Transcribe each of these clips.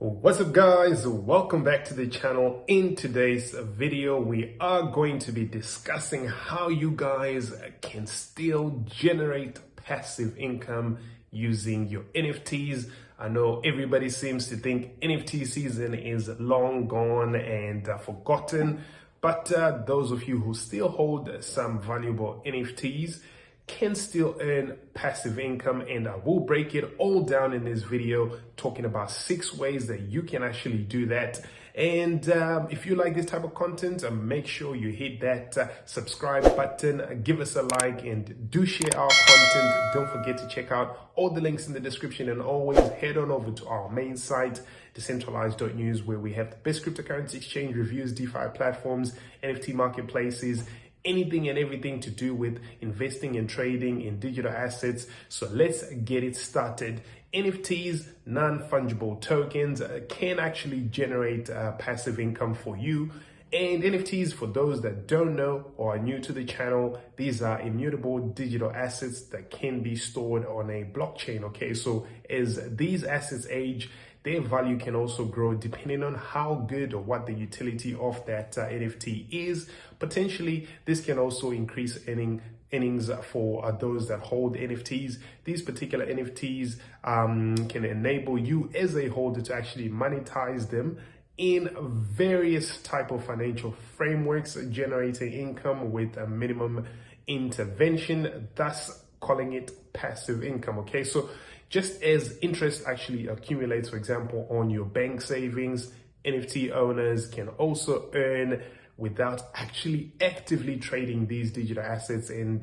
What's up guys, welcome back to the channel. In today's video we are going to be discussing how you guys can still generate passive income using your NFTs. I know everybody seems to think NFT season is long gone and forgotten, but those of you who still hold some valuable NFTs can still earn passive income, and I will break it all down in this video, talking about 6 ways that you can actually do that. And if you like this type of content, make sure you hit that subscribe button, give us a like, and do share our content. Don't forget to check out all the links in the description, and always head on over to our main site, decentralized.news, where we have the best cryptocurrency exchange reviews, DeFi platforms, NFT marketplaces, anything and everything to do with investing and trading in digital assets. So let's get it started. NFTs, non-fungible tokens, can actually generate passive income for you. And NFTs, for those that don't know or are new to the channel, these are immutable digital assets that can be stored on a blockchain. Okay, so as these assets age, their value can also grow depending on how good or what the utility of that NFT is. Potentially, this can also increase earnings for those that hold NFTs. These particular NFTs can enable you as a holder to actually monetize them in various type of financial frameworks, generating income with a minimum intervention, thus calling it passive income. Okay, so just as interest actually accumulates, for example, on your bank savings, NFT owners can also earn without actually actively trading these digital assets. And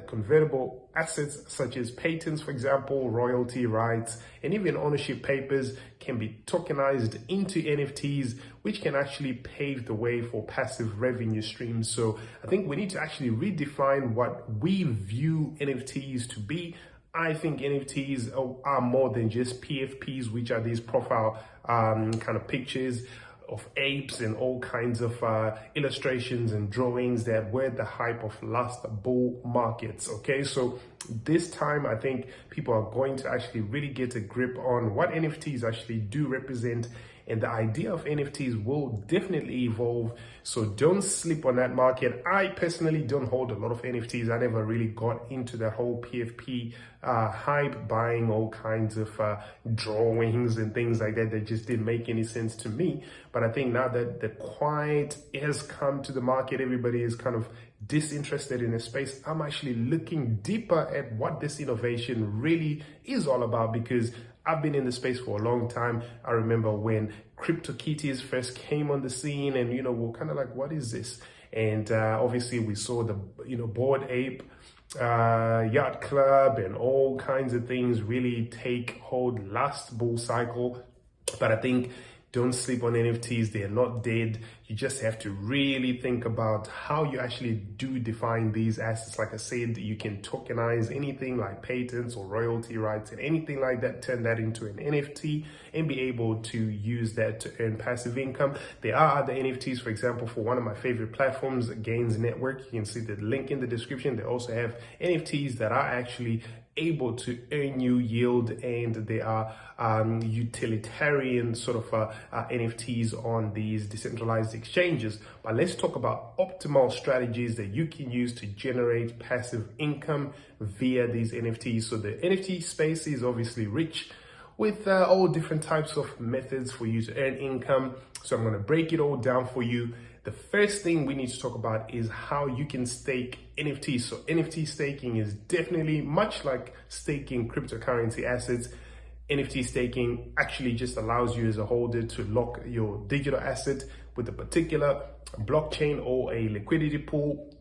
convertible assets such as patents, for example, royalty rights, and even ownership papers can be tokenized into NFTs, which can actually pave the way for passive revenue streams. So I think we need to actually redefine what we view NFTs to be. I think NFTs are more than just PFPs, which are these profile kind of pictures of apes and all kinds of illustrations and drawings that were the hype of last bull markets. Okay, so this time I think people are going to actually really get a grip on what NFTs actually do represent, and the idea of NFTs will definitely evolve. So don't sleep on that market. I personally don't hold a lot of NFTs. I never really got into the whole PFP hype, buying all kinds of drawings and things like that that just didn't make any sense to me. But I think now that the quiet has come to the market, everybody is kind of disinterested in the space. I'm actually looking deeper at what this innovation really is all about, because I've been in the space for a long time. I remember when CryptoKitties first came on the scene, and we're kind of like, what is this? And obviously we saw the Bored Ape Yacht Club and all kinds of things really take hold last bull cycle. But I think don't sleep on NFTs. They're not dead. You just have to really think about how you actually do define these assets. Like I said, you can tokenize anything like patents or royalty rights and anything like that, turn that into an NFT and be able to use that to earn passive income. There are other NFTs, for example, for one of my favorite platforms, Gains Network. You can see the link in the description. They also have NFTs that are actually able to earn you yield, and they are utilitarian sort of NFTs on these decentralized exchanges. But let's talk about optimal strategies that you can use to generate passive income via these NFTs. So the NFT space is obviously rich with all different types of methods for you to earn income. So I'm going to break it all down for you. The first thing we need to talk about is how you can stake NFTs. So NFT staking is definitely much like staking cryptocurrency assets. NFT staking actually just allows you as a holder to lock your digital asset with a particular blockchain or a liquidity pool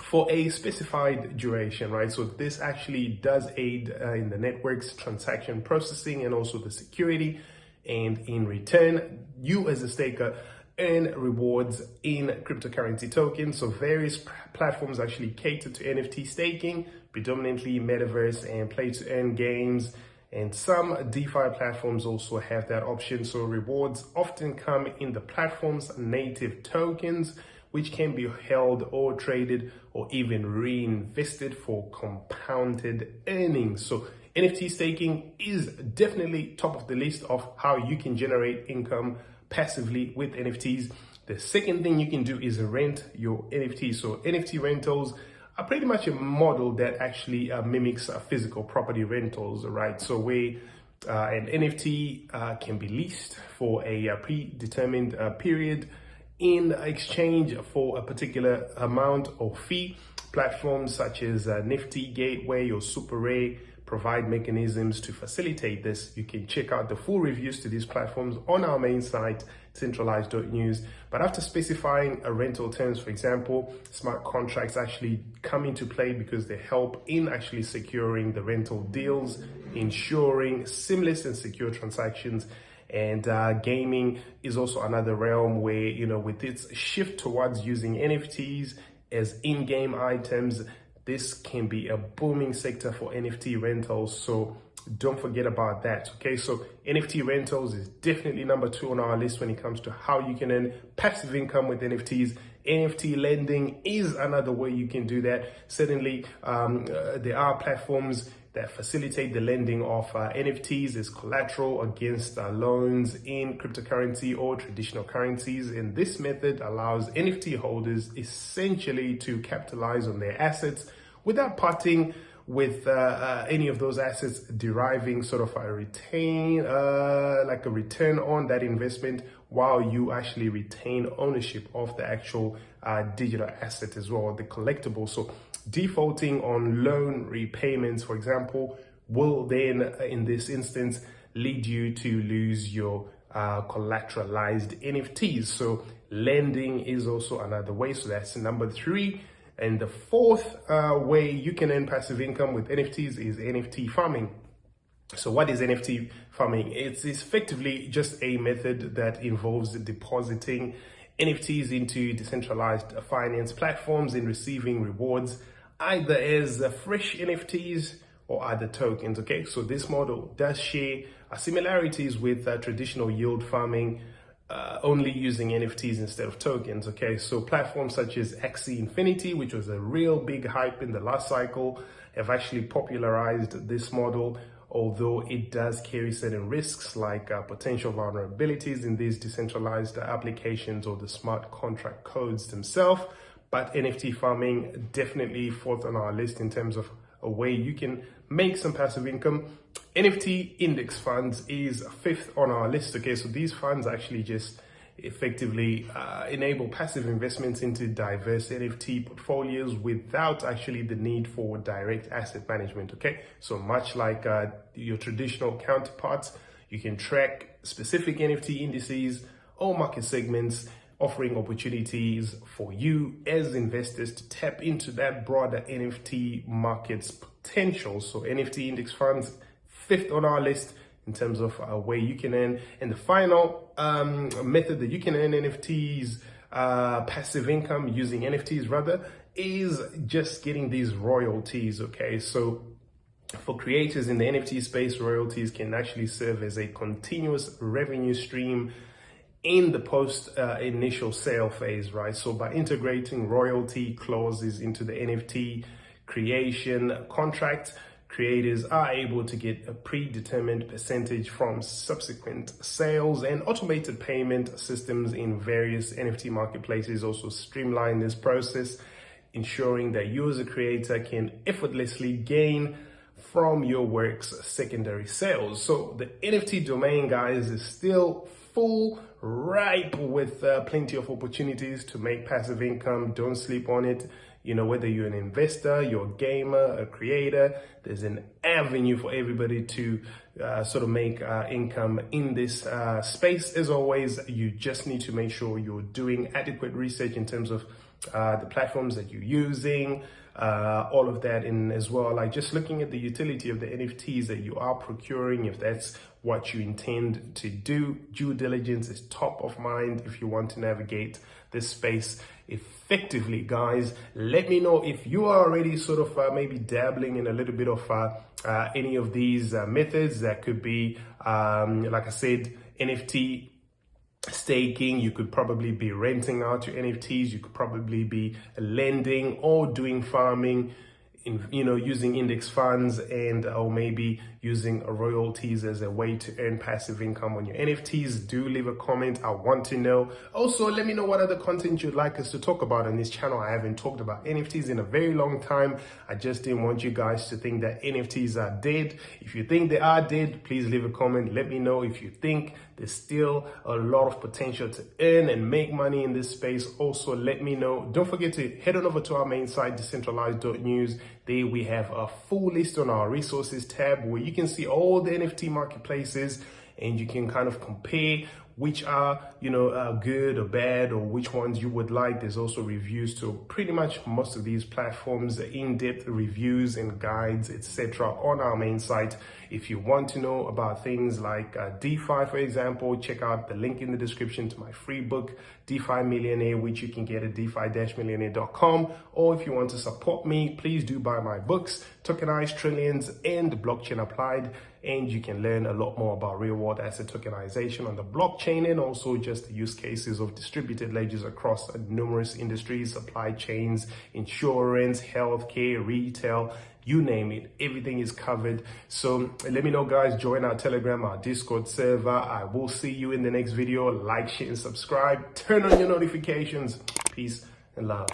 for a specified duration, right? So this actually does aid in the network's transaction processing and also the security. And in return, you as a staker earn rewards in cryptocurrency tokens. So various platforms actually cater to NFT staking, predominantly metaverse and play to earn games. And some DeFi platforms also have that option. So rewards often come in the platform's native tokens, which can be held or traded or even reinvested for compounded earnings. So NFT staking is definitely top of the list of how you can generate income passively with NFTs. The second thing you can do is rent your NFTs. So NFT rentals are pretty much a model that actually mimics physical property rentals, right? So where an NFT can be leased for a predetermined period in exchange for a particular amount or fee. Platforms such as Nifty Gateway or Super Ray provide mechanisms to facilitate this. You can check out the full reviews to these platforms on our main site, centralized.news. But after specifying a rental terms, for example, smart contracts actually come into play because they help in actually securing the rental deals, ensuring seamless and secure transactions. And gaming is also another realm where, you know, with its shift towards using NFTs as in-game items, this can be a booming sector for NFT rentals. So don't forget about that. Okay, so NFT rentals is definitely number 2 on our list when it comes to how you can earn passive income with NFTs. NFT lending is another way you can do that. Certainly, there are platforms that facilitate the lending of NFTs as collateral against loans in cryptocurrency or traditional currencies. And this method allows NFT holders essentially to capitalize on their assets without parting with any of those assets deriving sort of a like a return on that investment, while you actually retain ownership of the actual digital asset as well, the collectible. So defaulting on loan repayments, for example, will then in this instance lead you to lose your collateralized NFTs. So lending is also another way. So that's number 3. And the fourth way you can earn passive income with NFTs is NFT farming. So what is NFT farming? It's effectively just a method that involves depositing NFTs into decentralized finance platforms and receiving rewards either as fresh NFTs or other tokens. Okay, so this model does share similarities with traditional yield farming, only using NFTs instead of tokens. Okay, so platforms such as Axie Infinity, which was a real big hype in the last cycle, have actually popularized this model, although it does carry certain risks like potential vulnerabilities in these decentralized applications or the smart contract codes themselves. But NFT farming definitely fourth on our list in terms of a way you can make some passive income. NFT index funds is 5th on our list. Okay, so these funds actually just effectively enable passive investments into diverse NFT portfolios without actually the need for direct asset management. Okay, so much like your traditional counterparts, you can track specific NFT indices or market segments, offering opportunities for you as investors to tap into that broader NFT market's potential. So NFT index funds, 5th on our list in terms of where you can earn. And the final method that you can earn NFTs, passive income using NFTs rather, is just getting these royalties. Okay, so for creators in the NFT space, royalties can actually serve as a continuous revenue stream in the post initial sale phase, right? So by integrating royalty clauses into the NFT creation contract, creators are able to get a predetermined percentage from subsequent sales, and automated payment systems in various NFT marketplaces also streamline this process, ensuring that you as a creator can effortlessly gain from your work's secondary sales. So the NFT domain, guys, is still full, ripe with plenty of opportunities to make passive income. Don't sleep on it. You know, whether you're an investor, you're a gamer, a creator, there's an avenue for everybody to sort of make income in this space. As always, you just need to make sure you're doing adequate research in terms of the platforms that you're using, all of that, and as well, like just looking at the utility of the NFTs that you are procuring, if that's what you intend to do. Due diligence is top of mind if you want to navigate this space effectively, guys. Let me know if you are already sort of maybe dabbling in a little bit of any of these methods. That could be, like I said, NFT staking. You could probably be renting out your NFTs. You could probably be lending or doing farming. using index funds and or maybe using royalties as a way to earn passive income on your NFTs, do leave a comment. I want to know. Also, let me know what other content you'd like us to talk about on this channel. I haven't talked about NFTs in a very long time. I just didn't want you guys to think that NFTs are dead. If you think they are dead, please leave a comment. Let me know if you think there's still a lot of potential to earn and make money in this space. Also, let me know. Don't forget to head on over to our main site, decentralized.news. There we have a full list on our resources tab where you can see all the NFT marketplaces and you can kind of compare which are, good or bad, or which ones you would like. There's also reviews to pretty much most of these platforms, in-depth reviews and guides, etc. on our main site. If you want to know about things like DeFi, for example, check out the link in the description to my free book, DeFi Millionaire, which you can get at defi-millionaire.com. Or if you want to support me, please do buy my books, Tokenized Trillions and Blockchain Applied. And you can learn a lot more about real world asset tokenization on the blockchain, and also just the use cases of distributed ledgers across numerous industries, supply chains, insurance, healthcare, retail, you name it, everything is covered. So let me know, guys. Join our Telegram, our Discord server. I will see you in the next video. Like, share, and subscribe. Turn on your notifications. Peace and love.